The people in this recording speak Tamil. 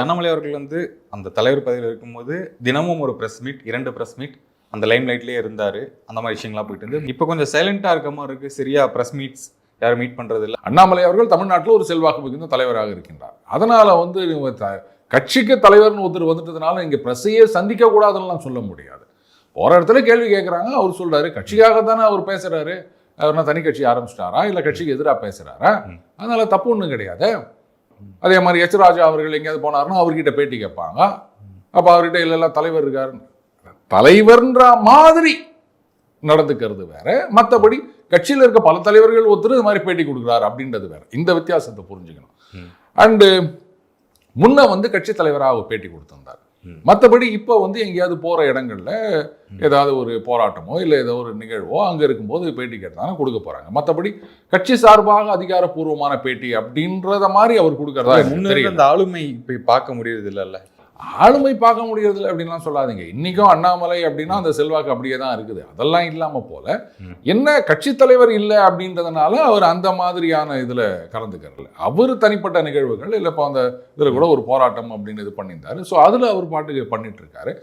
அண்ணாமலை அவர்கள் வந்து அந்த தலைவர் பதவியில் இருக்கும்போது தினமும் ஒரு ப்ரெஸ் மீட், 2 ப்ரெஸ் மீட் அந்த லைம் லைட்லேயே இருந்தார். அந்த மாதிரி விஷயங்கள்லாம் போயிட்டு இருந்து இப்போ கொஞ்சம் சைலண்டாக இருக்க மாதிரி இருக்குது. சரியா ப்ரெஸ் மீட்ஸ் யாரும் மீட் பண்ணுறது இல்லை. அண்ணாமலை அவர்கள் தமிழ்நாட்டில் ஒரு செல்வாக்கு மிகுந்த தலைவராக இருக்கின்றார். அதனால் வந்து கட்சிக்கு தலைவர்னு ஒருத்தர் வந்துட்டதுனால இங்கே பிரஸையே சந்திக்க கூடாதுன்னு சொல்ல முடியாது. போகிற இடத்துல கேள்வி கேட்குறாங்க, அவர் சொல்கிறாரு கட்சிக்காக தானே அவர் பேசுகிறாரு, அவர்னா தனி கட்சி ஆரம்பிச்சிட்டாரா இல்லை கட்சிக்கு எதிராக பேசுகிறாரா, அதனால் தப்பு ஒன்றும் கிடையாது. அதே மாதிரி எச் ராஜா அவர்கள் எங்கேயாவது போனாருன்னா அவர்கிட்ட பேட்டி கேட்பாங்க. அப்போ அவர்கிட்ட இல்லைல்லாம் தலைவர் இருக்காரு, தலைவர்ன்ற மாதிரி நடந்துக்கிறது வேற, மற்றபடி கட்சியில் இருக்க பல தலைவர்கள் ஒருத்தர் இது மாதிரி பேட்டி கொடுக்குறாரு அப்படின்றது வேற. இந்த வித்தியாசத்தை புரிஞ்சுக்கணும். அண்டு முன்ன வந்து கட்சி தலைவராக பேட்டி கொடுத்திருந்தார். மற்றபடி இப்போ வந்து எங்கேயாவது போகிற இடங்கள்ல ஏதாவது ஒரு போராட்டமோ இல்லை ஏதோ ஒரு நிகழ்வோ அங்கே இருக்கும்போது பேட்டி கேட்டாலும் கொடுக்க போகிறாங்க. மற்றபடி கட்சி சார்பாக அதிகாரப்பூர்வமான பேட்டி அப்படின்றத மாதிரி அவர் கொடுக்கறதா முன்னாடி அந்த ஆளுமை இப்போ பார்க்க முடியறது இல்லைல்ல. ஆளுமை பார்க்க முடியறது அப்படின்லாம் சொல்லாதீங்க. இன்னைக்கும் அண்ணாமலை அப்படின்னா அந்த செல்வாக்கு அப்படியே தான் இருக்குது. அதெல்லாம் இல்லாமல் போல என்ன கட்சி தலைவர் இல்லை அப்படின்றதுனால அவர் அந்த மாதிரியான இதில் கலந்துக்கிறல. அவர் தனிப்பட்ட நிகழ்வுகள் இல்லை இப்போ அந்த இதில் கூட ஒரு போராட்டம் அப்படின்னு இது பண்ணியிருந்தாரு. ஸோ அதில் அவர் பாட்டுக்கு பண்ணிட்டு இருக்காரு.